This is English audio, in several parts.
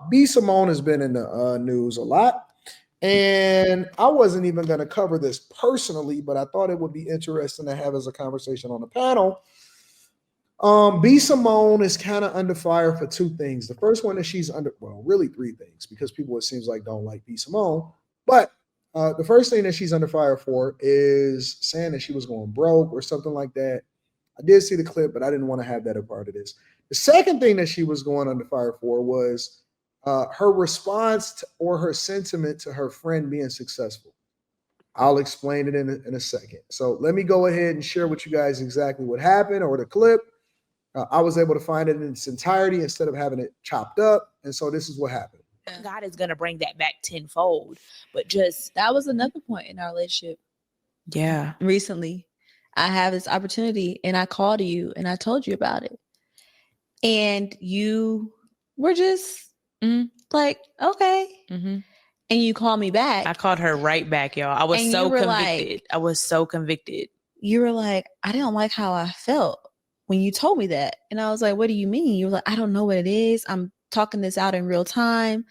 B Simone has been in the news a lot. And I wasn't even going to cover this personally, but I thought it would be interesting to have as a conversation on the panel. B Simone is kind of under fire for two things. The first one is she's under, well, really three things because people it seems like don't like B Simone. But the first thing that she's under fire for is saying that she was going broke or something like that. I did see the clip, but I didn't want to have that a part of this. The second thing that she was going under fire for was her response to, or her sentiment to her friend being successful. I'll explain it in a second. So let me go ahead and share with you guys exactly what happened or the clip. I was able to find it in its entirety instead of having it chopped up. And so this is what happened. God is going to bring that back tenfold. But just that was another point in our relationship. Yeah. Recently, I have this opportunity and I called you and I told you about it. And you were just like, okay. Mm-hmm. And you called me back. I called her right back, y'all. I was so convicted. I was so convicted. You were like, I didn't like how I felt when you told me that. And I was like, what do you mean? You were like, I don't know what it is. I'm talking this out in real time.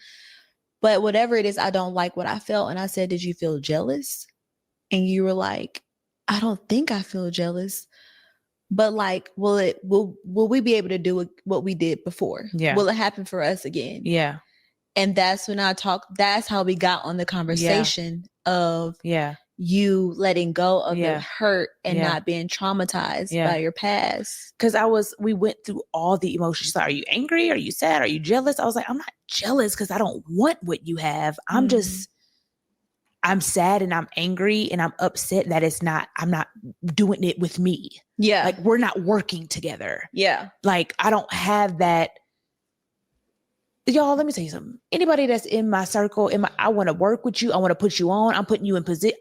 But whatever it is, I don't like what I felt. And I said, did you feel jealous? And you were like, I don't think I feel jealous. But like, will we be able to do what we did before? Yeah. Will it happen for us again? Yeah. And that's when that's how we got on the conversation of you letting go of the hurt and not being traumatized by your past. Because we went through all the emotions. She's like, are you angry? Are you sad? Are you jealous? I was like, I'm not jealous because I don't want what you have. I'm I'm sad and I'm angry and I'm upset that I'm not doing it with me. Yeah. Like we're not working together. Yeah. Like I don't have that. Y'all, let me tell you something. Anybody that's in my circle, I want to work with you. I want to put you on. I'm putting you in position.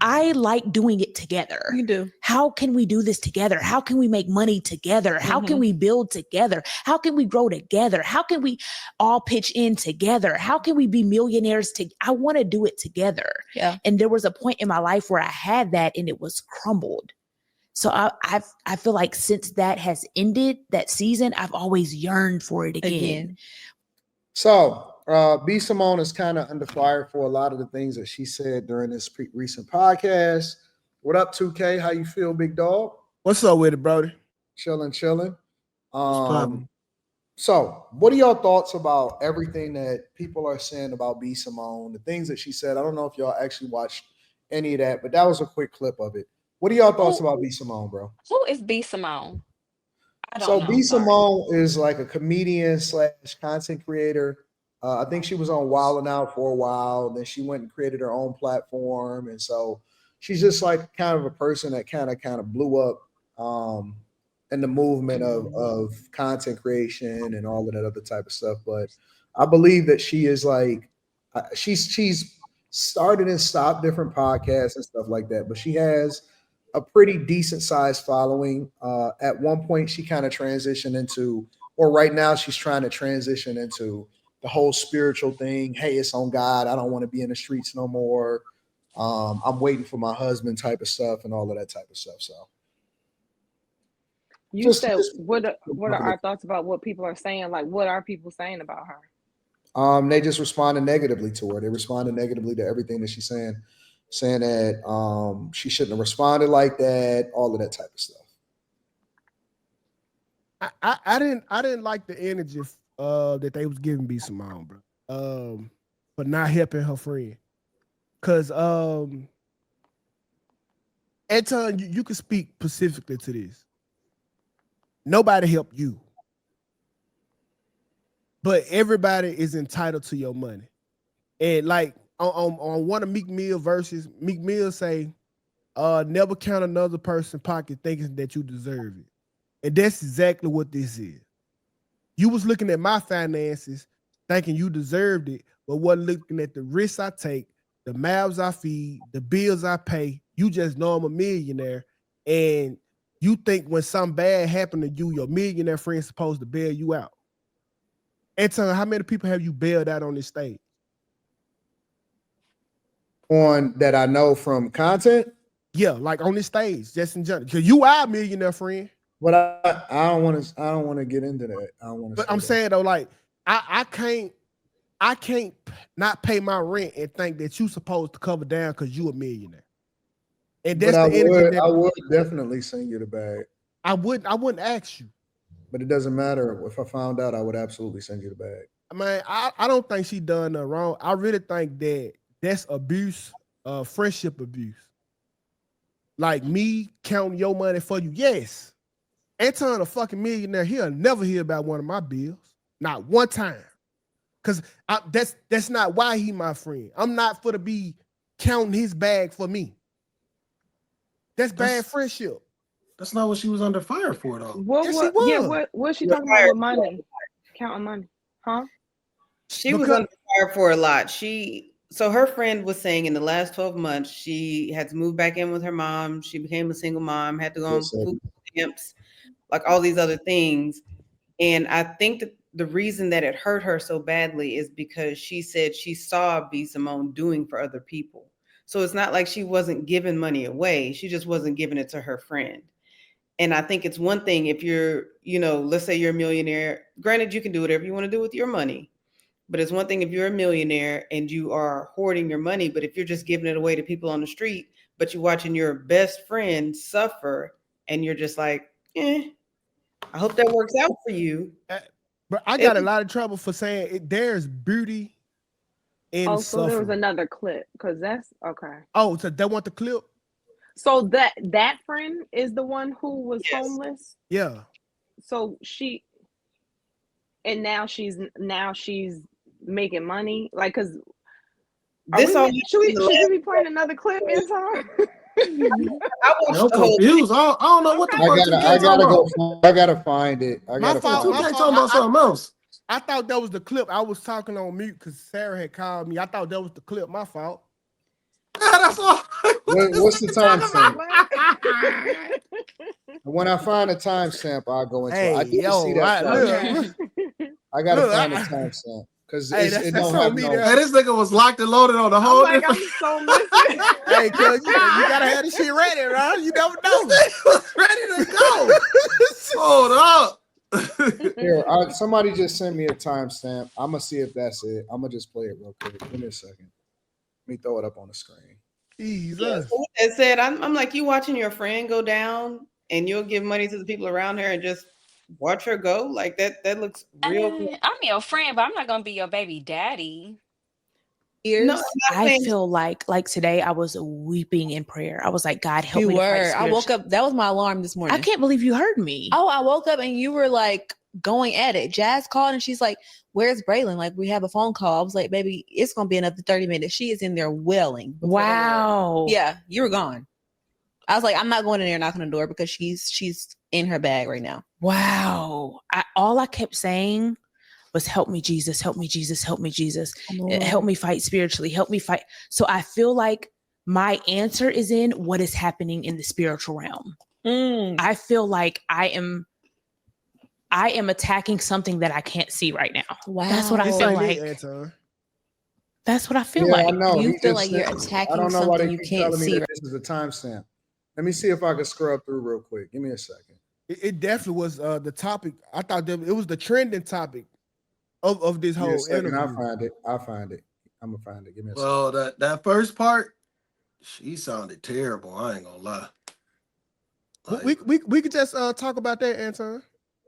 I like doing it together. You do. How can we do this together? How can we make money together? How can we build together? How can we grow together? How can we all pitch in together? How can we be millionaires? I want to do it together. Yeah. And there was a point in my life where I had that and it was crumbled. So I feel like since that has ended, that season, I've always yearned for it again. So B Simone is kind of under fire for a lot of the things that she said during this recent podcast. What up, 2K? How you feel, big dog? What's up with it, Brody? Chilling. So what are y'all thoughts about everything that people are saying about B Simone, the things that she said? I don't know if y'all actually watched any of that, but that was a quick clip of it. What are y'all thoughts about B Simone, bro? Who is B Simone? I don't know. B Simone is like a comedian / content creator. I think she was on Wild 'N Out for a while. Then she went and created her own platform. And so she's just like kind of a person that kind of blew up in the movement of content creation and all of that other type of stuff. But I believe that she is like, she's started and stopped different podcasts and stuff like that. But she has a pretty decent sized following. At one point, she kind of transitioned into, or right now, she's trying to transition into the whole spiritual thing. Hey, it's on God. I don't want to be in the streets no more. I'm waiting for my husband type of stuff and all of that type of stuff. So, what are our thoughts about what people are saying? Like, what are people saying about her? They just responded negatively to her. They responded negatively to everything that she's saying that she shouldn't have responded like that, all of that type of stuff. I didn't like the energy that they was giving B Simone, bro. For not helping her friend. Cause Anton, you can speak specifically to this. Nobody helped you. But everybody is entitled to your money. And like on one of Meek Mill verses, Meek Mill say, never count another person's pocket thinking that you deserve it. And that's exactly what this is. You was looking at my finances thinking you deserved it, but wasn't looking at the risks I take, the mouths I feed, the bills I pay. You just know I'm a millionaire. And you think when something bad happened to you, your millionaire friend's supposed to bail you out. Anton, how many people have you bailed out on this stage? On that I know from content? Yeah, like on this stage, just in general. Because you are a millionaire friend. But I don't want to get into that. I don't want to. But I'm saying though, like I can't not pay my rent and think that you supposed to cover down because you a millionaire. And that's But the energy I would definitely send you the bag. I wouldn't ask you. But it doesn't matter. If I found out, I would absolutely send you the bag. I mean, I don't think she done nothing wrong. I really think that's abuse, friendship abuse. Like me counting your money for you. Yes. Anton a fucking millionaire. He'll never hear about one of my bills. Not one time. Cause that's not why he my friend. I'm not for to be counting his bag for me. That's bad friendship. That's not what she was under fire for, though. Yes, she Yeah, was. what's she talking about with money? Counting money, huh? She was under fire for a lot. So her friend was saying in the last 12 months, she had to move back in with her mom. She became a single mom, had to go on food stamps, like all these other things. And I think that the reason that it hurt her so badly is because she said she saw B Simone doing for other people. So it's not like she wasn't giving money away. She just wasn't giving it to her friend. And I think it's one thing if you're, let's say you're a millionaire, granted, you can do whatever you want to do with your money. But it's one thing if you're a millionaire and you are hoarding your money, but if you're just giving it away to people on the street, but you're watching your best friend suffer and you're just like, I hope that works out for you. But I got a lot of trouble for saying there's beauty in suffering. There was another clip because that's okay. Oh, so they want the clip? So that friend is the one who was homeless? Yeah. So now she's making money, like, because should we be playing another clip in time? I'm confused. I don't know what the fuck. I gotta find it. My fault. Talking about something else. I thought that was the clip. I was talking on mute because Sarah had called me. I thought that was the clip. My fault. That's all. What's the timestamp? When I find a timestamp, I'll go into it. I didn't see that. I gotta find a timestamp because it don't have no. Hey, this nigga was locked and loaded on the whole. I'm so missing. Hey, cuz you gotta have this shit ready, right? You never know. Was ready to go. Hold up. Here, somebody just sent me a timestamp. I'm gonna see if that's it. I'm gonna just play it real quick. Give me a second. Let me throw it up on the screen. Jesus. So it said, I'm like, you watching your friend go down and you'll give money to the people around her and just watch her go? Like that looks real cool. I'm your friend, but I'm not gonna be your baby daddy. No, I feel like today I was weeping in prayer. I was like, God, help me. I woke up. That was my alarm this morning. I can't believe you heard me. Oh, I woke up and you were like going at it. Jazz called and she's like, where's Braylon? Like, we have a phone call. I was like, baby, it's going to be another 30 minutes. She is in there wailing. Wow. Yeah, you were gone. I was like, I'm not going in there knocking on the door because she's in her bag right now. Wow. All I kept saying was, help me, Jesus, help me, Jesus, help me, Jesus. Help me fight spiritually. Help me fight. So I feel like my answer is in what is happening in the spiritual realm. I feel like I am attacking something that I can't see right now. Wow. That's what I feel like. That's what I feel like. I know. You feel like you're attacking something you can't see. This is a timestamp. Let me see if I can scrub through real quick. Give me a second. It definitely was the topic. I thought that it was the trending topic of this whole interview. I'll find it. I'm gonna find it. Give me a second. Well, that first part, she sounded terrible. I ain't gonna lie. Like, we could just talk about that, Anton.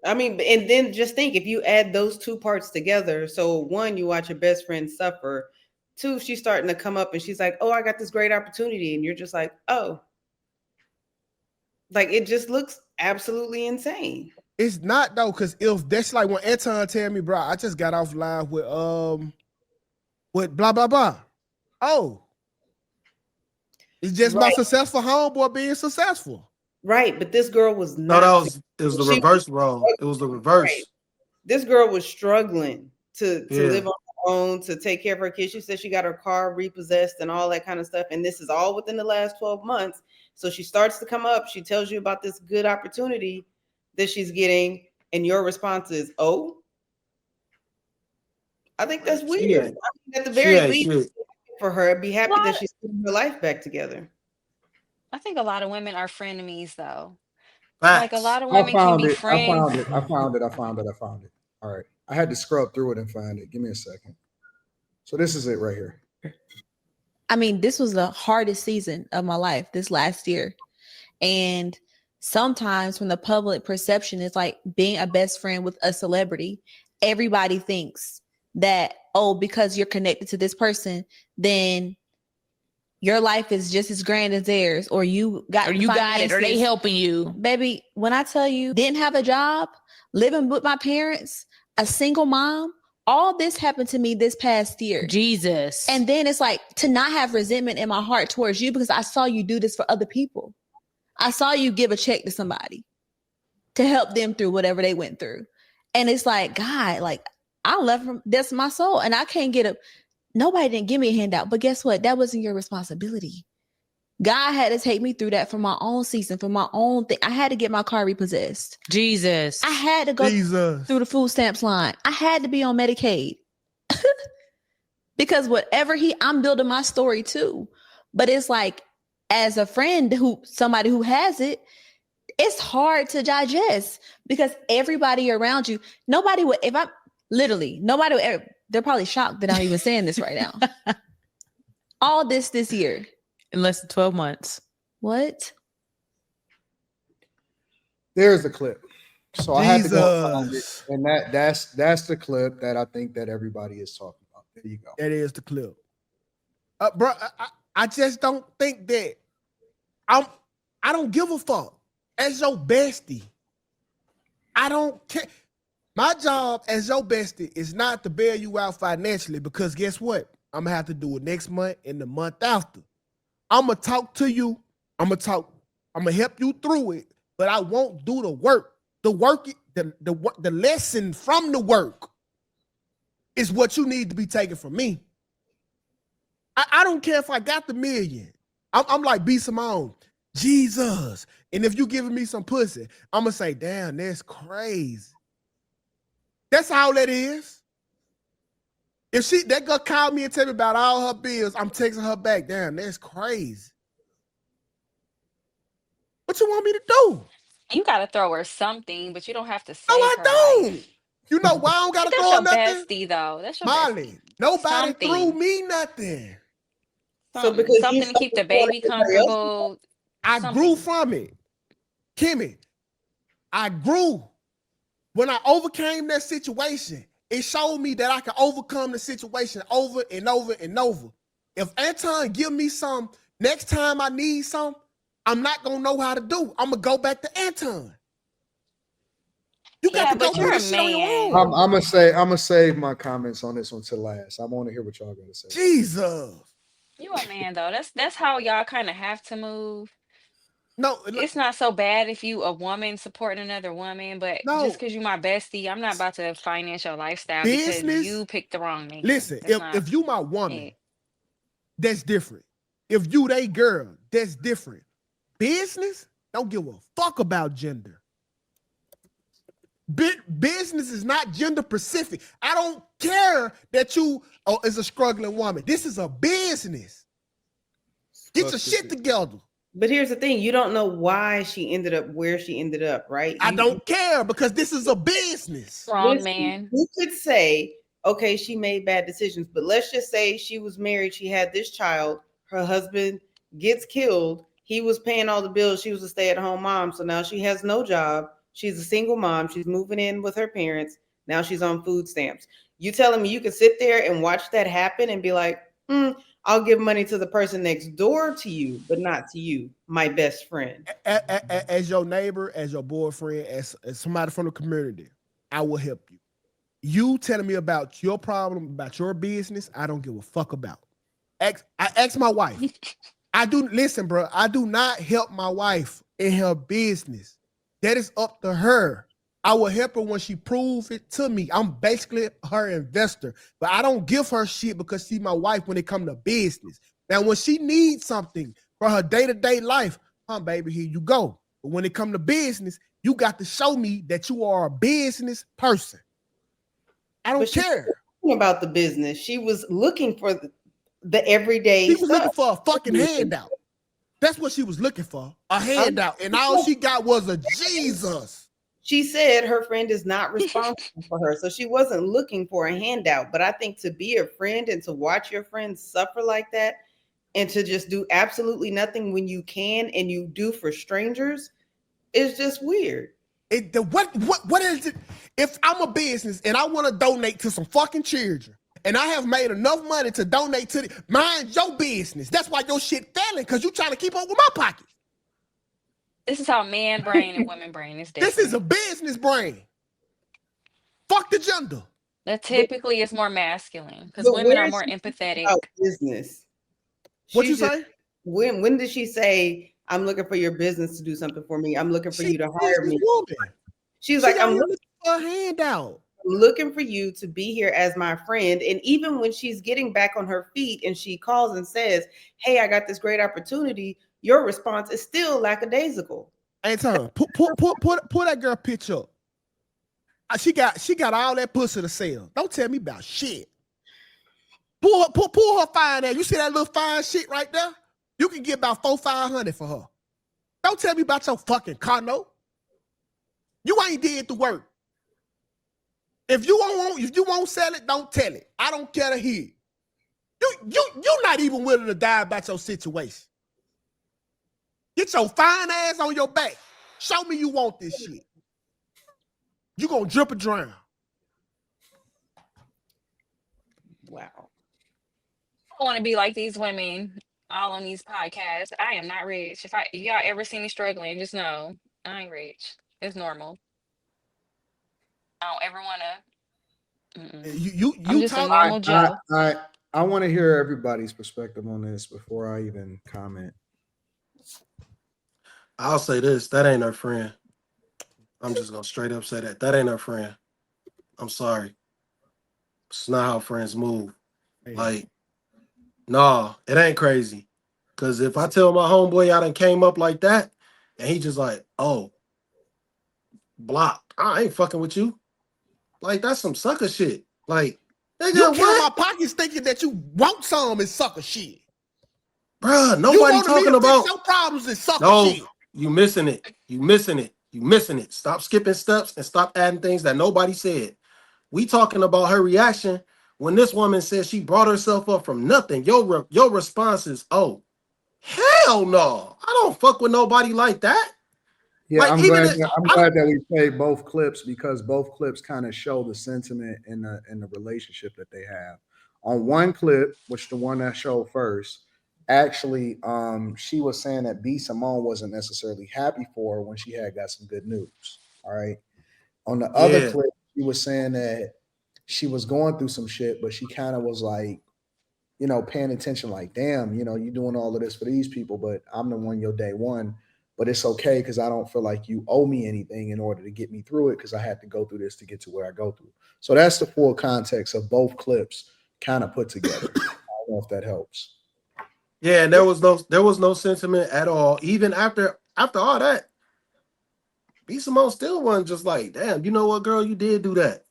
I mean, and then just think if you add those two parts together. So one, you watch your best friend suffer. Two, she's starting to come up and she's like, oh, I got this great opportunity. And you're just like, oh. Like, it just looks absolutely insane. It's not though, because if that's like when Anton tell me, bro, I just got off live with blah blah blah. Oh, it's just my successful homeboy being successful. Right, but this girl was not. No, it was the reverse role. It was the reverse. Right. This girl was struggling to live on her own, to take care of her kids. She said she got her car repossessed and all that kind of stuff. And this is all within the last 12 months. So she starts to come up. She tells you about this good opportunity that she's getting. And your response is, oh, I think that's weird. I mean, at the very least, for her, I'd be happy that she's getting her life back together. I think a lot of women are frenemies, though. Facts. Like a lot of women can be friends. I found it. All right. I had to scrub through it and find it. Give me a second. So this is it right here. I mean, this was the hardest season of my life this last year. And sometimes when the public perception is like being a best friend with a celebrity, everybody thinks that, oh, because you're connected to this person, then your life is just as grand as theirs, or you got it, or they helping you. Baby, when I tell you, didn't have a job, living with my parents, a single mom, all this happened to me this past year. Jesus. And then it's like to not have resentment in my heart towards you because I saw you do this for other people. I saw you give a check to somebody to help them through whatever they went through. And it's like, God, like I left from that's my soul. And I can't get nobody didn't give me a handout. But guess what? That wasn't your responsibility. God had to take me through that for my own season, for my own thing. I had to get my car repossessed. Jesus. I had to go through the food stamps line. I had to be on Medicaid. Because I'm building my story too. But it's like, as a friend somebody who has it, it's hard to digest because everybody around you, they're probably shocked that I'm even saying this right now. All this year. In less than 12 months. What? There's the clip. So I had to go find it. And that's the clip that I think that everybody is talking about. There you go. That is the clip. Bro, I just don't think that I don't give a fuck. As your bestie, I don't care. My job as your bestie is not to bail you out financially because guess what? I'm gonna have to do it next month and the month after. I'm gonna talk to you. I'm gonna help you through it, but I won't do the work. The lesson from the work is what you need to be taken from me. I don't care if I got the million. I'm like B Simone, Jesus. And if you giving me some pussy, I'm gonna say, damn, that's crazy. That's all that is. If that girl called me and tell me about all her bills, I'm texting her back. Damn, that's crazy. What you want me to do? You gotta throw her something, but you don't have to say. No, I don't. Life. You know why I don't gotta throw her nothing? That's your bestie, though. That's your Molly, bestie. nobody threw me nothing. So because something to keep the baby comfortable. I grew from it. Kimmy, I grew. When I overcame that situation, it showed me that I can overcome the situation over and over and over. If Anton give me some, next time I need some, I'm not gonna know how to do. I'm gonna go back to Anton. You got to go through this shit on your own. I'm gonna save my comments on this one to last. I want to hear what y'all gonna say. Jesus. You a man though. That's how y'all kind of have to move. No, it's not so bad if you a woman supporting another woman, but just because you my bestie, I'm not about to finance your lifestyle because you picked the wrong name. Listen, if you my woman, that's different. If you they girl, that's different. Business, don't give a fuck about gender. Business is not gender specific. I don't care that you is a struggling woman. This is a business. Get your shit together. But here's the thing. You don't know why she ended up where she ended up, right? I don't care because this is a business. Wrong man. You could say, okay, she made bad decisions, but let's just say she was married. She had this child. Her husband gets killed. He was paying all the bills. She was a stay-at-home mom. So now she has no job. She's a single mom. She's moving in with her parents. Now she's on food stamps. You telling me you can sit there and watch that happen and be like, I'll give money to the person next door to you, but not to you, my best friend. As your neighbor, as your boyfriend, as somebody from the community, I will help you. You telling me about your problem, about your business, I don't give a fuck about. I ask my wife. Listen, bro, I do not help my wife in her business. That is up to her. I will help her when she proves it to me. I'm basically her investor, but I don't give her shit because she's my wife when it comes to business. Now, when she needs something for her day-to-day life, baby, here you go. But when it comes to business, you got to show me that you are a business person. I don't care about the business. She was looking for the everyday. She was looking for a fucking handout. That's what she was looking for, a handout. And all she got was a Jesus. She said her friend is not responsible for her. So she wasn't looking for a handout. But I think to be a friend and to watch your friends suffer like that and to just do absolutely nothing when you can and you do for strangers is just weird. What is it? If I'm a business and I want to donate to some fucking children and I have made enough money to donate to mind your business. That's why your shit failing, because you trying to keep up with my pockets. This is how man brain and women brain is different. This is a business brain. Fuck the gender. That typically is more masculine because women are more empathetic. Business. What you say? When did she say, I'm looking for your business to do something for me? I'm looking for you to hire me. Woman. She's like, I'm looking for a handout. I'm looking for you to be here as my friend. And even when she's getting back on her feet and she calls and says, hey, I got this great opportunity, your response is still lackadaisical. Anton, put that girl picture up. She got all that pussy to sell. Don't tell me about shit. Pull her fine there. You see that little fine shit right there? You can get about $400-500 for her. Don't tell me about your fucking car note. You ain't did the work. If you won't sell it, don't tell it. I don't care to hear. You're not even willing to die about your situation. Get your fine ass on your back. Show me you want this shit. You gonna drip or drown. Wow. I want to be like these women all on these podcasts. I am not rich. If y'all ever see me struggling, just know I ain't rich. It's normal. I don't ever want to. I'm just a normal Joe. I want to hear everybody's perspective on this before I even comment. I'll say this: that ain't her friend. I'm just gonna straight up say that ain't her friend. I'm sorry. It's not how friends move. Like, nah, it ain't crazy. Cause if I tell my homeboy I done came up like that, and he just like, oh, blocked. I ain't fucking with you. Like, that's some sucker shit. Like, nigga, you kill my pockets thinking that you want some is sucker shit. Bruh, nobody talking about your problems is sucker shit. You missing it. You missing it. You missing it. Stop skipping steps and stop adding things that nobody said. We talking about her reaction when this woman said she brought herself up from nothing. Your response is, oh, hell no. I don't fuck with nobody like that. Yeah, like, I'm glad that we played both clips because both clips kind of show the sentiment in the relationship that they have. On one clip, which the one that showed first, actually, she was saying that B Simone wasn't necessarily happy for her when she had got some good news. All right. On the other clip, she was saying that she was going through some shit, but she kind of was like, you know, paying attention, like, damn, you know, you doing all of this for these people, but I'm the one your day one. But it's okay because I don't feel like you owe me anything in order to get me through it because I had to go through this to get to where I go through. So that's the full context of both clips kind of put together. I don't know if that helps. Yeah, and there was no sentiment at all. Even after all that, B Simone still wasn't just like, damn, you know what, girl, you did do that.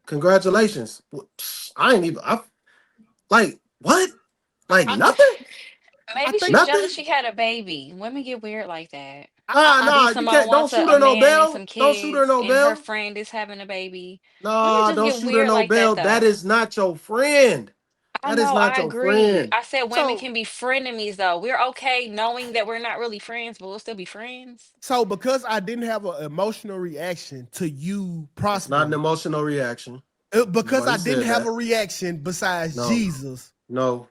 Congratulations. Like, what? Like, nothing? Maybe she's jealous she had a baby. Women get weird like that. Nah, you can't. Don't shoot her no bell. Don't shoot her no bell. Her friend is having a baby. Nah, don't shoot her no bell. That is not your friend. That is not your friend. I said women can be frenemies though. We're okay knowing that we're not really friends, but we'll still be friends. So because I didn't have an emotional reaction to you prospering. It's not an emotional reaction. Because I didn't have a reaction besides Jesus. No.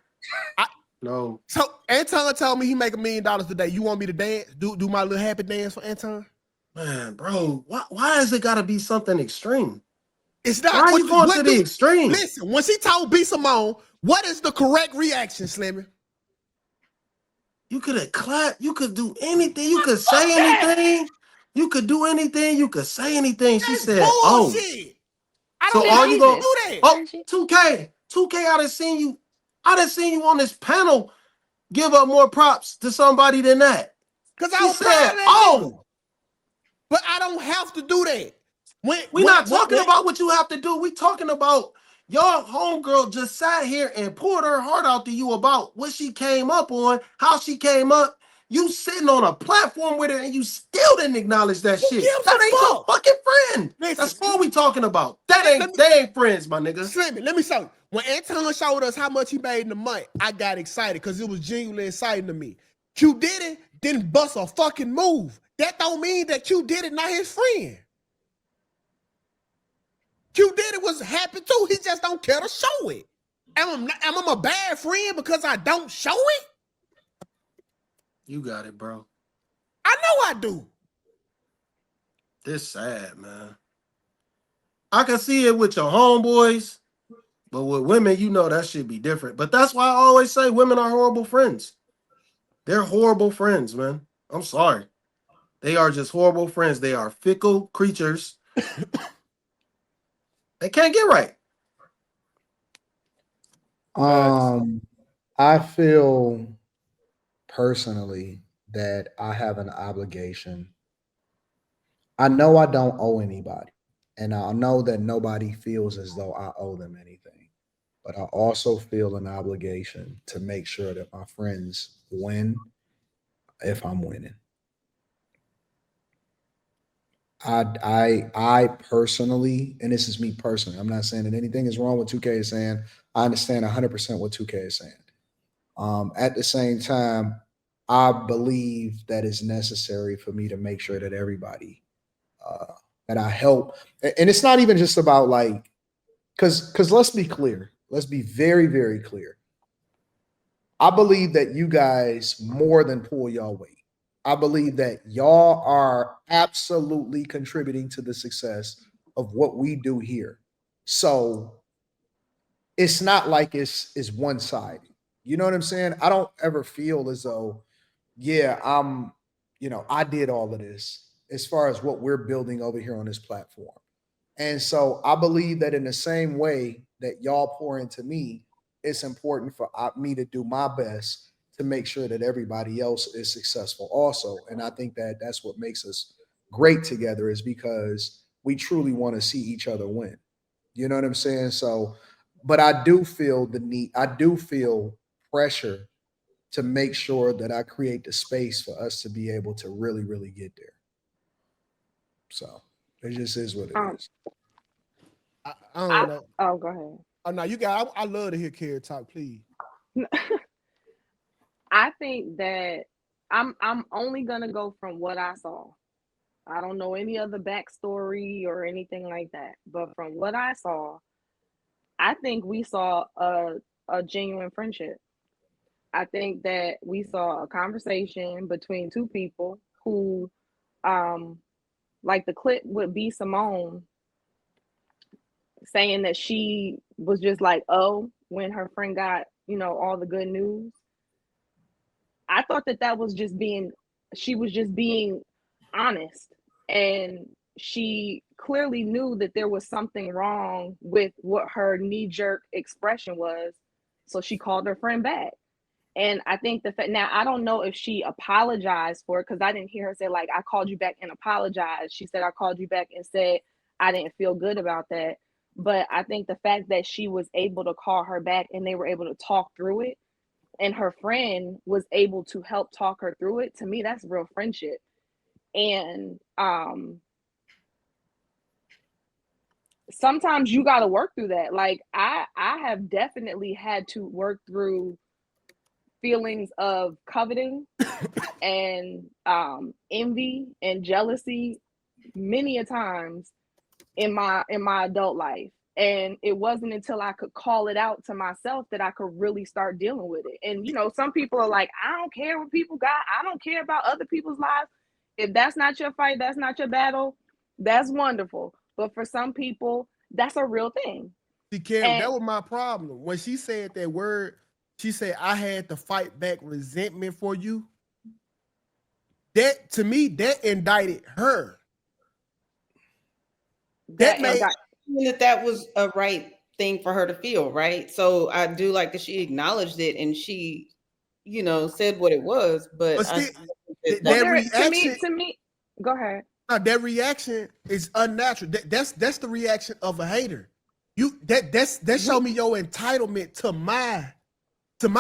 So Anton told me he make $1 million today. You want me to dance? Do my little happy dance for Anton? Man, bro, why is it gotta be something extreme? It's not. Why are you going to the extreme? Listen, when she told B Simone, what is the correct reaction, Slimmy? You could have clapped. You could do anything. You could say anything. You could do anything. You could say anything. She said, bullshit. So all you gonna do that? Oh, 2K. I done seen you on this panel give up more props to somebody than that. Because I said, but I don't have to do that. We're not talking about what you have to do. We talking about your homegirl just sat here and poured her heart out to you about what she came up on, how she came up. You sitting on a platform with her and you still didn't acknowledge that shit. That ain't your fucking friend. Listen, that's all we talking about. They ain't friends, my nigga. Slimmy, let me show you. When Anton showed us how much he made in a month, I got excited because it was genuinely exciting to me. Q Diddy didn't bust a fucking move. That don't mean that Q Diddy not his friend. Q Diddy was happy too. He just don't care to show it. Am I a bad friend because I don't show it? You got it, bro. I know I do. This sad, man. I can see it with your homeboys, but with women, you know that should be different. But that's why I always say women are horrible friends. They're horrible friends, man. I'm sorry. They are just horrible friends. They are fickle creatures. They can't get right. I feel personally that I have an obligation. I know I don't owe anybody, and I know that nobody feels as though I owe them anything. But I also feel an obligation to make sure that my friends win if I'm winning. I personally, and this is me personally, I'm not saying that anything is wrong with 2K is saying. I understand 100% what 2K is saying. At the same time, I believe that it's necessary for me to make sure that everybody that I help, and it's not even just about like, because let's be clear, let's be very, very clear. I believe that you guys more than pull y'all weight. I believe that y'all are absolutely contributing to the success of what we do here. So it's not like it's one sided. You know what I'm saying? I don't ever feel as though, yeah, I did all of this as far as what we're building over here on this platform. And so I believe that in the same way that y'all pour into me, it's important for me to do my best to make sure that everybody else is successful also. And I think that that's what makes us great together, is because we truly want to see each other win. You know what I'm saying? So, but I do feel the need, I do feel pressure to make sure that I create the space for us to be able to really, really get there. So it just is what it is. I don't know. Oh, go ahead. Oh no, you got. I love to hear Carrie talk. Please. I think that I'm only gonna go from what I saw. I don't know any other backstory or anything like that. But from what I saw, I think we saw a genuine friendship. I think that we saw a conversation between two people who, like the clip with B Simone saying that she was just like, oh, when her friend got, all the good news. I thought that was just she was just being honest. And she clearly knew that there was something wrong with what her knee-jerk expression was. So she called her friend back. And I think now I don't know if she apologized for it, because I didn't hear her say, like, I called you back and apologized. She said, I called you back and said, I didn't feel good about that. But I think the fact that she was able to call her back and they were able to talk through it, and her friend was able to help talk her through it, to me, that's real friendship. And sometimes you got to work through that. Like I have definitely had to work through feelings of coveting and envy and jealousy many a times in my adult life. And it wasn't until I could call it out to myself that I could really start dealing with it. And some people are like, I don't care what people got, I don't care about other people's lives. If that's not your fight, that's not your battle, that's wonderful. But for some people, that's a real thing. See, Karen, that was my problem. When she said that word, she said, I had to fight back resentment for you. That, to me, that indicted her. That was a right thing for her to feel, right? So I do like that she acknowledged it and she, said what it was. But still, that reaction, to me, go ahead. No, that reaction is unnatural. That's the reaction of a hater. That show me your entitlement to my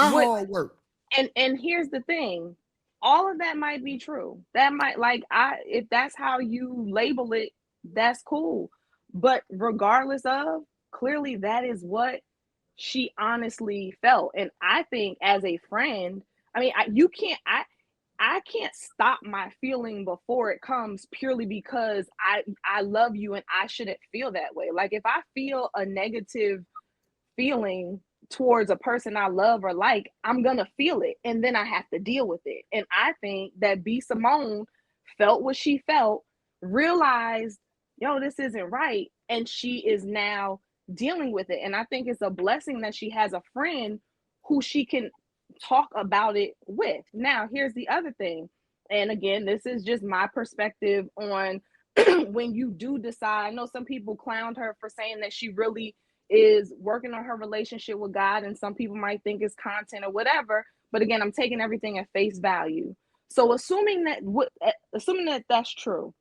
hard work. And here's the thing. all of that might be true. That might, like, if that's how you label it, that's cool. But regardless of, clearly that is what she honestly felt. And I think as a friend, I mean, I can't stop my feeling before it comes, purely because I love you and I shouldn't feel that way. Like, if I feel a negative feeling towards a person I love or like, I'm gonna feel it and then I have to deal with it. And I think that B Simone felt what she felt, realized, yo, this isn't right, and she is now dealing with it. And I think it's a blessing that she has a friend who she can talk about it with. Now, here's the other thing. And again, this is just my perspective on when you do decide. I know some people clowned her for saying that she really is working on her relationship with God, and some people might think it's content or whatever. But again, I'm taking everything at face value. So assuming that that's true,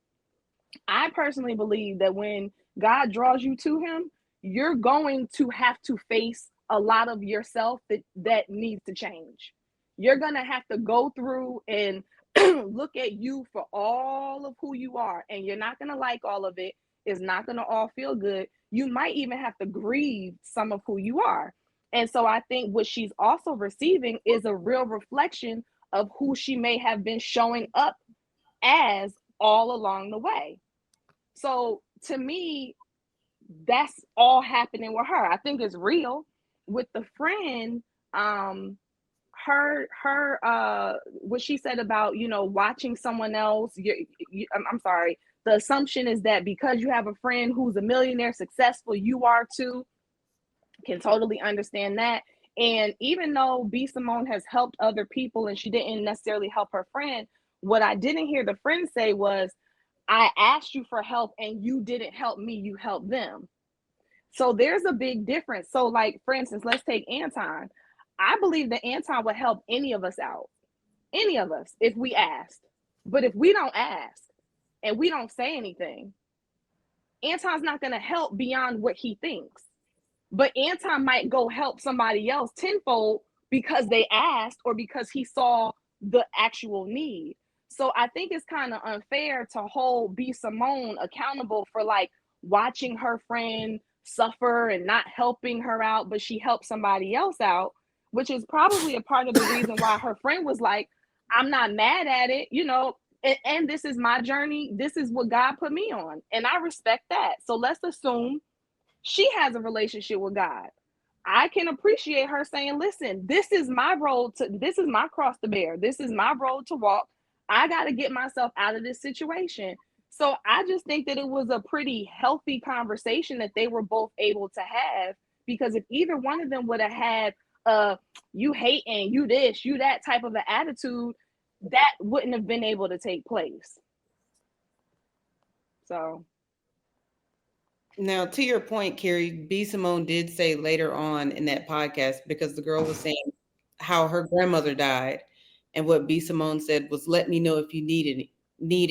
I personally believe that when God draws you to him, you're going to have to face a lot of yourself that needs to change. You're going to have to go through and look at you for all of who you are, and you're not going to like all of it. It's not going to all feel good. You might even have to grieve some of who you are. And so I think what she's also receiving is a real reflection of who she may have been showing up as all along the way. So to me, that's all happening with her. I think it's real. With the friend, what she said about, watching someone else, I'm sorry, the assumption is that because you have a friend who's a millionaire successful, you are too. Can totally understand that. And even though B Simone has helped other people and she didn't necessarily help her friend, what I didn't hear the friend say was, I asked you for help and you didn't help me, you helped them. So there's a big difference. So, like, for instance, let's take Anton. I believe that Anton would help any of us out, any of us, if we asked. But if we don't ask and we don't say anything, Anton's not going to help beyond what he thinks. But Anton might go help somebody else tenfold because they asked or because he saw the actual need. So I think it's kind of unfair to hold B Simone accountable for, like, watching her friend suffer and not helping her out, but she helped somebody else out, which is probably a part of the reason why her friend was like, I'm not mad at it, and this is my journey. This is what God put me on. And I respect that. So let's assume she has a relationship with God. I can appreciate her saying, listen, this is my cross to bear. This is my road to walk. I got to get myself out of this situation. So I just think that it was a pretty healthy conversation that they were both able to have, because if either one of them would have had you hating, you this, you that type of an attitude, that wouldn't have been able to take place. So now, to your point, Carrie, B Simone did say later on in that podcast, because the girl was saying how her grandmother died, and what B Simone said was, let me know if you need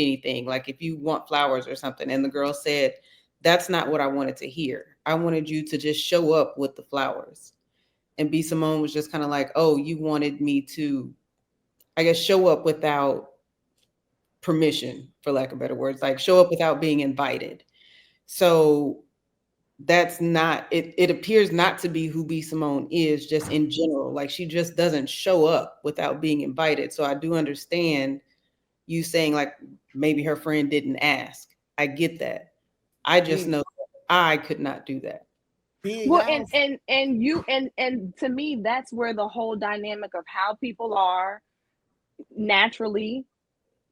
anything, like if you want flowers or something. And the girl said, that's not what I wanted to hear. I wanted you to just show up with the flowers. And B Simone was just kind of like, oh, you wanted me to, I guess, show up without permission, for lack of better words, like show up without being invited. So that's not, it appears not to be who B Simone is, just in general. Like, she just doesn't show up without being invited. So I do understand you saying, like, maybe her friend didn't ask. I get that. I just know I could not do that. Well, and to me, that's where the whole dynamic of how people are naturally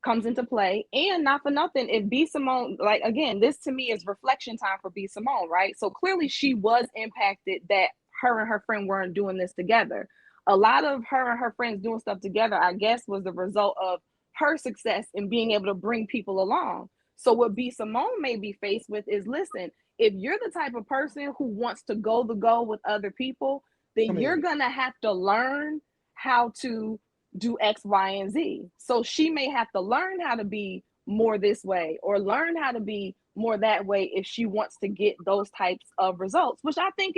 comes into play. And not for nothing, if B Simone, like, again, this to me is reflection time for B Simone, right? So clearly she was impacted that her and her friend weren't doing this together. A lot of her and her friends doing stuff together, I guess, was the result of her success in being able to bring people along. So what B Simone may be faced with is, listen, if you're the type of person who wants to go the go with other people, then you're gonna have to learn how to do X, Y, and Z. So she may have to learn how to be more this way or learn how to be more that way if she wants to get those types of results, which I think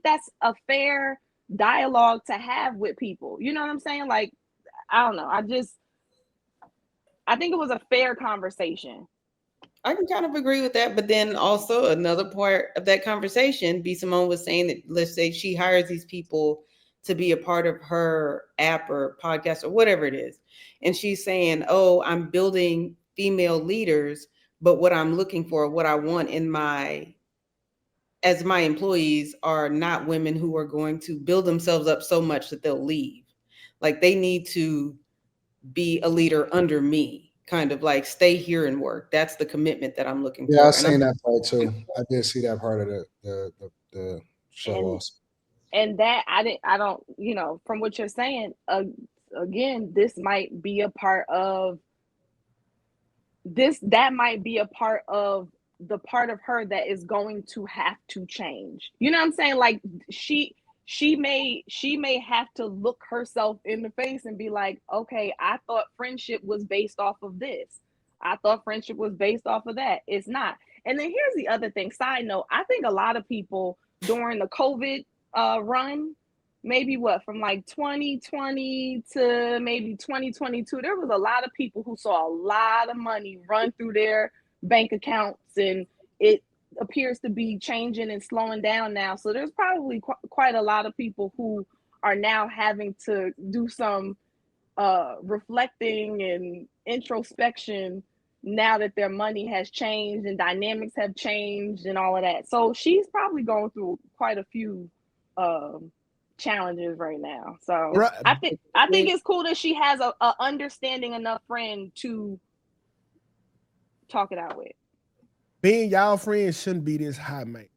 that's a fair dialogue to have with people. You know what I'm saying? Like, I don't know. I think it was a fair conversation. I can kind of agree with that, but then also another part of that conversation, B Simone was saying that, let's say she hires these people to be a part of her app or podcast or whatever it is, and she's saying, "Oh, I'm building female leaders, but what I'm looking for, what I want in my as my employees are not women who are going to build themselves up so much that they'll leave. Like they need to be a leader under me." Kind of like stay here and work. That's the commitment that I'm looking Yeah, for. I seen that part too. I did see that part of the show And also. and that I don't, from what you're saying, again, this might be a part of that might be a part of the part of her that is going to have to change. You know what I'm saying? Like she may have to look herself in the face and be like, okay, I thought friendship was based off of this. I thought friendship was based off of that. It's not. And then here's the other thing. Side note, I think a lot of people during the COVID run, maybe from like 2020 to maybe 2022, there was a lot of people who saw a lot of money run through their bank accounts, and it appears to be changing and slowing down now. So there's probably quite a lot of people who are now having to do some reflecting and introspection now that their money has changed and dynamics have changed and all of that. So she's probably going through quite a few challenges right now. So Right. I think it's cool that she has a understanding enough friend to talk it out with. Being y'all friends shouldn't be this high maintenance.